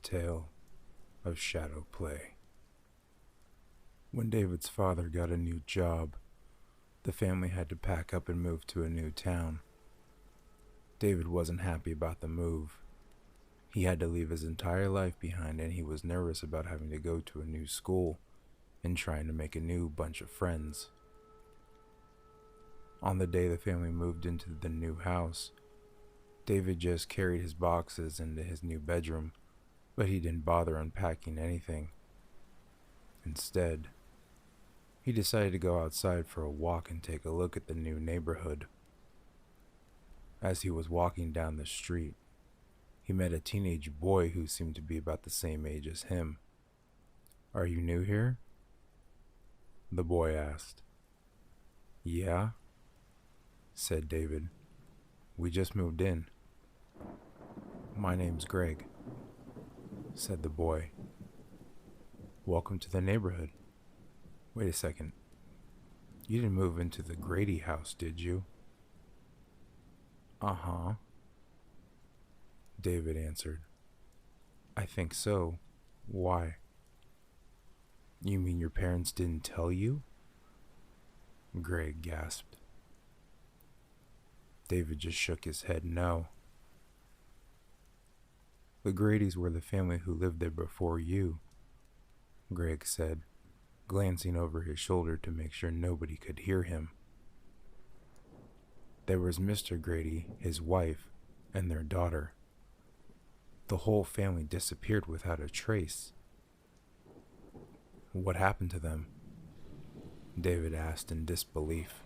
tale of shadow play. When David's father got a new job, the family had to pack up and move to a new town. David wasn't happy about the move. He had to leave his entire life behind, and he was nervous about having to go to a new school and trying to make a new bunch of friends. On the day the family moved into the new house, David just carried his boxes into his new bedroom, but he didn't bother unpacking anything. Instead, he decided to go outside for a walk and take a look at the new neighborhood. As he was walking down the street, he met a teenage boy who seemed to be about the same age as him. "Are you new here?" the boy asked. "Yeah," said David. "We just moved in." "My name's Greg," said the boy. "Welcome to the neighborhood. Wait a second. You didn't move into the Grady house, did you?" "Uh-huh," David answered. "I think so. Why?" "You mean your parents didn't tell you?" Greg gasped. David just shook his head no. "The Gradys were the family who lived there before you," Greg said, glancing over his shoulder to make sure nobody could hear him. "There was Mr. Grady, his wife, and their daughter. The whole family disappeared without a trace." "What happened to them?" David asked in disbelief.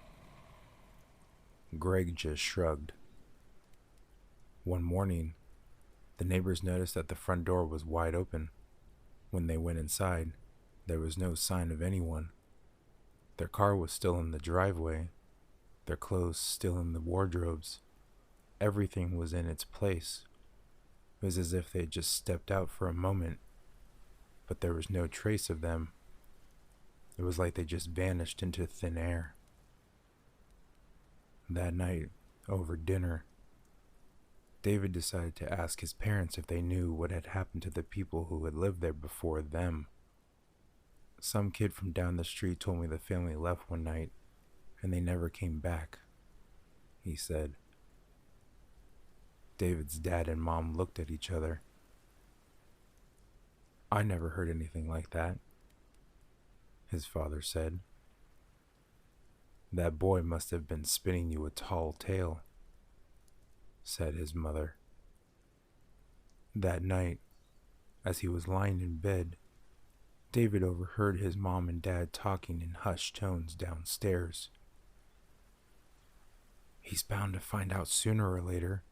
Greg just shrugged. "One morning, the neighbors noticed that the front door was wide open. When they went inside, there was no sign of anyone. Their car was still in the driveway, their clothes still in the wardrobes. Everything was in its place. It was as if they had just stepped out for a moment, but there was no trace of them. It was like they just vanished into thin air." That night, over dinner, David decided to ask his parents if they knew what had happened to the people who had lived there before them. "Some kid from down the street told me the family left one night, and they never came back," he said. David's dad and mom looked at each other. "I never heard anything like that," his father said. "That boy must have been spinning you a tall tale," said his mother. That night, as he was lying in bed, David overheard his mom and dad talking in hushed tones downstairs. "He's bound to find out sooner or later,"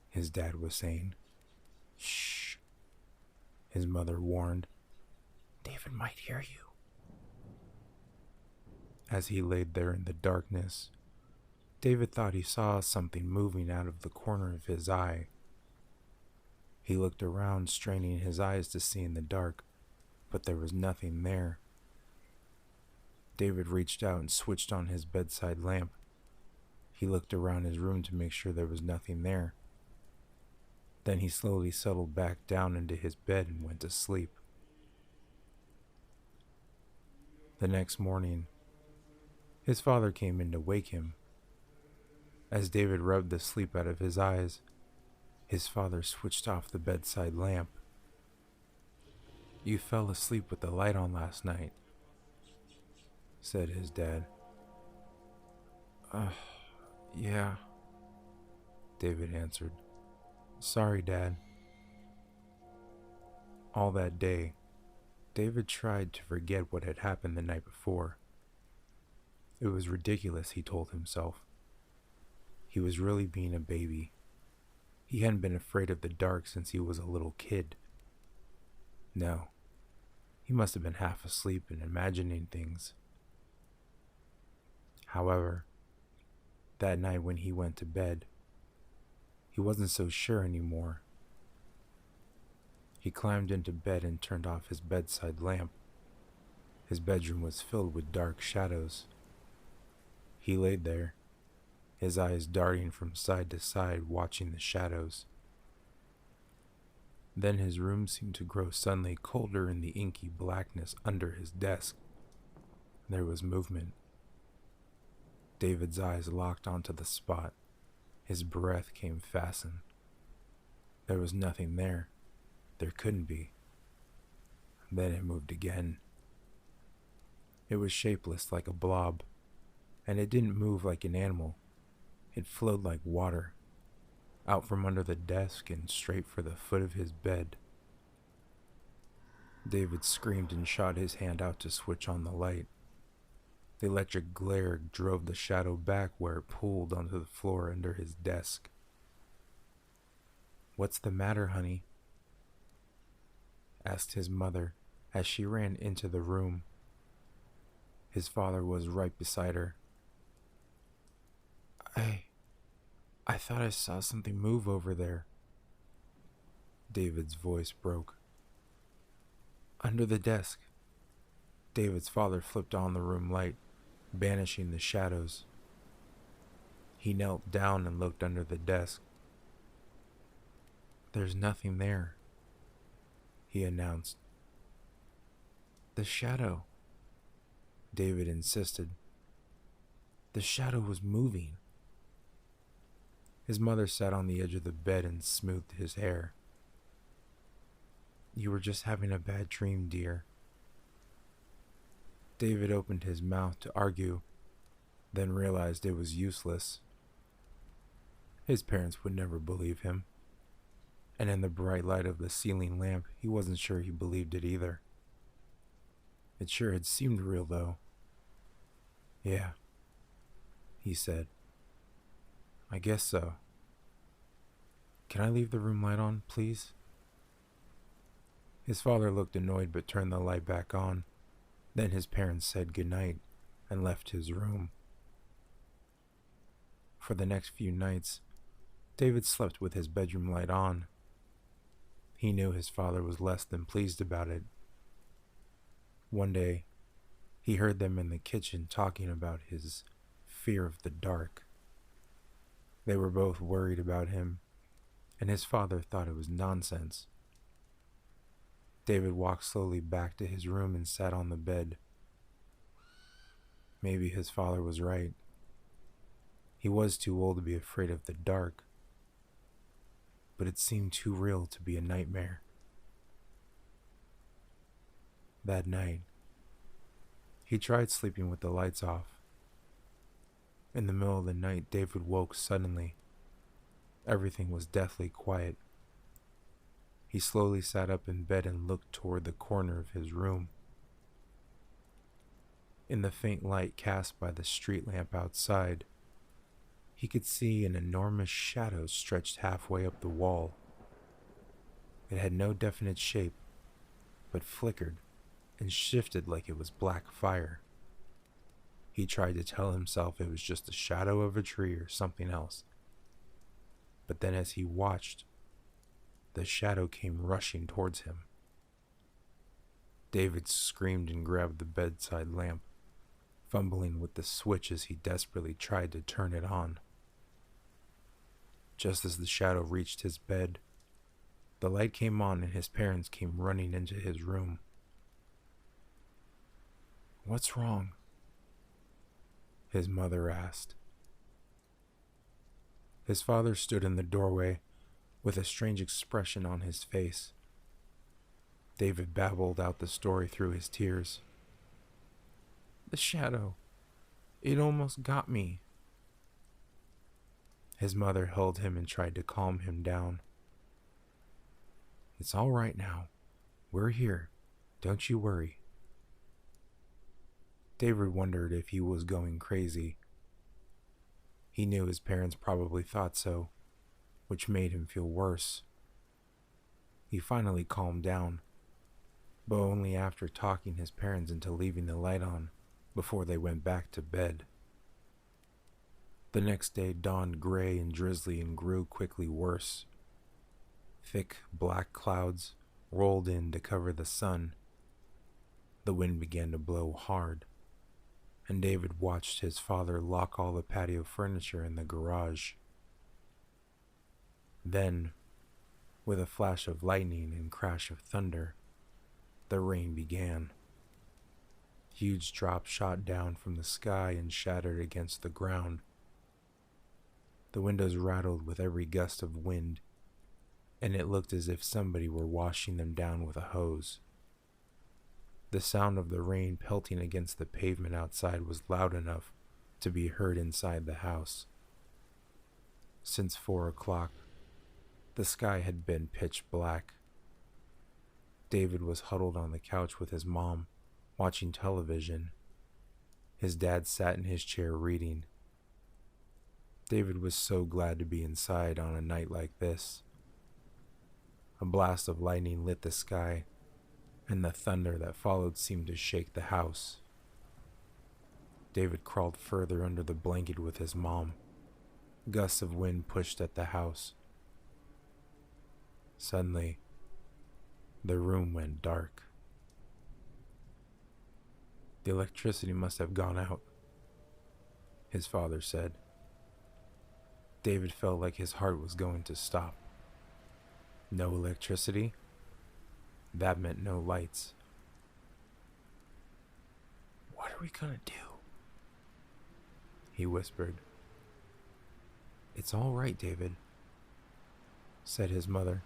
his dad was saying. "Shh," his mother warned. "David might hear you." As he laid there in the darkness, David thought he saw something moving out of the corner of his eye. He looked around, straining his eyes to see in the dark, but there was nothing there. David reached out and switched on his bedside lamp. He looked around his room to make sure there was nothing there. Then he slowly settled back down into his bed and went to sleep. The next morning, his father came in to wake him. As David rubbed the sleep out of his eyes, his father switched off the bedside lamp. "You fell asleep with the light on last night," said his dad. Yeah," David answered. "Sorry, Dad." All that day, David tried to forget what had happened the night before. It was ridiculous, he told himself. He was really being a baby. He hadn't been afraid of the dark since he was a little kid. No, he must have been half asleep and imagining things. However, that night when he went to bed, he wasn't so sure anymore. He climbed into bed and turned off his bedside lamp. His bedroom was filled with dark shadows. He laid there, his eyes darting from side to side, watching the shadows. Then his room seemed to grow suddenly colder in the inky blackness under his desk. There was movement. David's eyes locked onto the spot. His breath came fastened. There was nothing there. There couldn't be. Then it moved again. It was shapeless like a blob, and it didn't move like an animal. It flowed like water, out from under the desk and straight for the foot of his bed. David screamed and shot his hand out to switch on the light. The electric glare drove the shadow back where it pooled onto the floor under his desk. "What's the matter, honey?" asked his mother as she ran into the room. His father was right beside her. I thought I saw something move over there." David's voice broke. "Under the desk." David's father flipped on the room light, banishing the shadows. He knelt down and looked under the desk. "There's nothing there," he announced. "The shadow," David insisted. "The shadow was moving." His mother sat on the edge of the bed and smoothed his hair. "You were just having a bad dream, dear." David opened his mouth to argue, then realized it was useless. His parents would never believe him, and in the bright light of the ceiling lamp, he wasn't sure he believed it either. It sure had seemed real, though. "Yeah," he said. "I guess so. Can I leave the room light on, please?" His father looked annoyed but turned the light back on. Then his parents said goodnight and left his room. For the next few nights, David slept with his bedroom light on. He knew his father was less than pleased about it. One day, he heard them in the kitchen talking about his fear of the dark. They were both worried about him, and his father thought it was nonsense. David walked slowly back to his room and sat on the bed. Maybe his father was right. He was too old to be afraid of the dark, but it seemed too real to be a nightmare. That night, he tried sleeping with the lights off. In the middle of the night, David woke suddenly. Everything was deathly quiet. He slowly sat up in bed and looked toward the corner of his room. In the faint light cast by the street lamp outside, he could see an enormous shadow stretched halfway up the wall. It had no definite shape, but flickered and shifted like it was black fire. He tried to tell himself it was just the shadow of a tree or something else. But then as he watched, the shadow came rushing towards him. David screamed and grabbed the bedside lamp, fumbling with the switch as he desperately tried to turn it on. Just as the shadow reached his bed, the light came on and his parents came running into his room. "What's wrong?" his mother asked. His father stood in the doorway with a strange expression on his face. David babbled out the story through his tears. "The shadow. It almost got me." His mother held him and tried to calm him down. "It's all right now. We're here. Don't you worry." David wondered if he was going crazy. He knew his parents probably thought so, which made him feel worse. He finally calmed down, but only after talking his parents into leaving the light on before they went back to bed. The next day dawned gray and drizzly and grew quickly worse. Thick black clouds rolled in to cover the sun. The wind began to blow hard, and David watched his father lock all the patio furniture in the garage. Then, With a flash of lightning and crash of thunder, the rain began. Huge drops shot down from the sky and shattered against the ground. The windows rattled with every gust of wind, and it looked as if somebody were washing them down with a hose. The sound of the rain pelting against the pavement outside was loud enough to be heard inside the house. Since 4 o'clock, the sky had been pitch black. David was huddled on the couch with his mom, watching television. His dad sat in his chair reading. David was so glad to be inside on a night like this. A blast of lightning lit the sky, and the thunder that followed seemed to shake the house. David crawled further under the blanket with his mom. Gusts of wind pushed at the house. Suddenly, the room went dark. The electricity must have gone out, his father said. David felt like his heart was going to stop. No electricity? That meant no lights. "What are we gonna do?" he whispered. "It's all right, David," said his mother.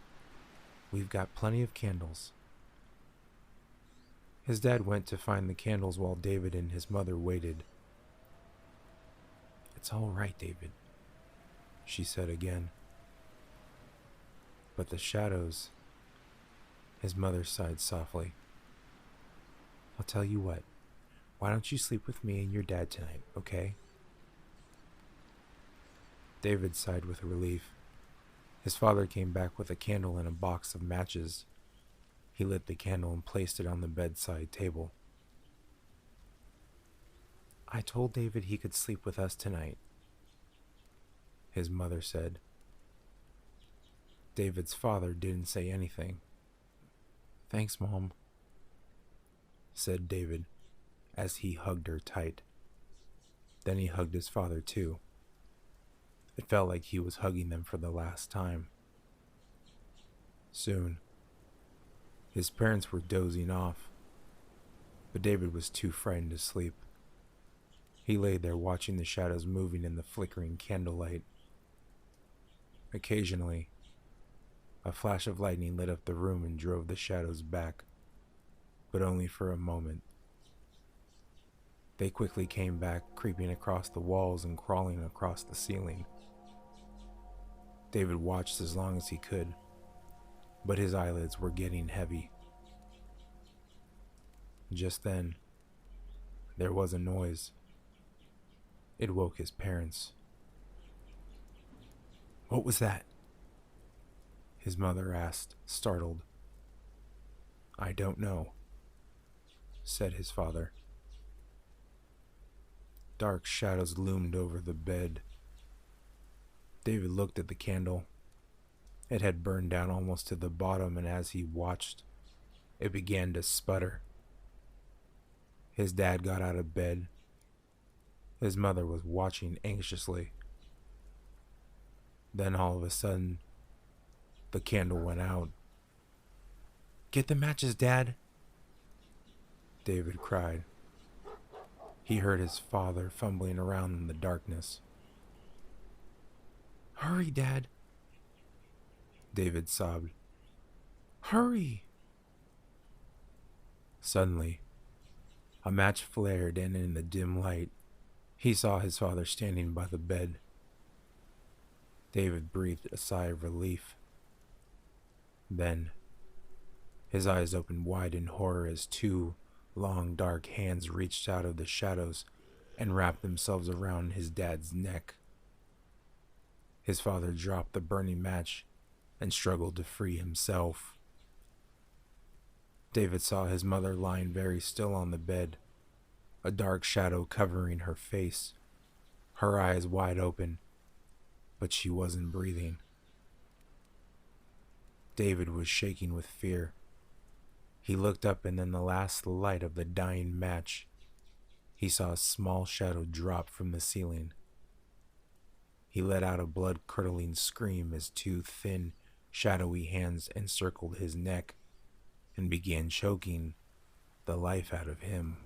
"We've got plenty of candles." His dad went to find the candles while David and his mother waited. "It's all right, David," she said again. "But the shadows," his mother sighed softly. "I'll tell you what, why don't you sleep with me and your dad tonight, okay?" David sighed with relief. His father came back with a candle and a box of matches. He lit the candle and placed it on the bedside table. "I told David he could sleep with us tonight," his mother said. David's father didn't say anything. "Thanks, Mom," said David as he hugged her tight. Then he hugged his father too. It felt like he was hugging them for the last time. Soon, his parents were dozing off, but David was too frightened to sleep. He lay there watching the shadows moving in the flickering candlelight. Occasionally, a flash of lightning lit up the room and drove the shadows back, but only for a moment. They quickly came back, creeping across the walls and crawling across the ceiling. David watched as long as he could, but his eyelids were getting heavy. Just then, there was a noise. It woke his parents. "What was that?" his mother asked, startled. "I don't know," said his father. Dark shadows loomed over the bed. David looked at the candle. It had burned down almost to the bottom, and as he watched, it began to sputter. His dad got out of bed. His mother was watching anxiously. Then all of a sudden, the candle went out. "Get the matches, Dad," David cried. He heard his father fumbling around in the darkness. "Hurry, Dad," David sobbed. "Hurry!" Suddenly, a match flared, and in the dim light, he saw his father standing by the bed. David breathed a sigh of relief. Then, his eyes opened wide in horror as two long, dark hands reached out of the shadows and wrapped themselves around his dad's neck. His father dropped the burning match and struggled to free himself. David saw his mother lying very still on the bed, a dark shadow covering her face, her eyes wide open, but she wasn't breathing. David was shaking with fear. He looked up, and in the last light of the dying match, he saw a small shadow drop from the ceiling. He let out a blood-curdling scream as two thin, Shadowy hands encircled his neck and began choking the life out of him.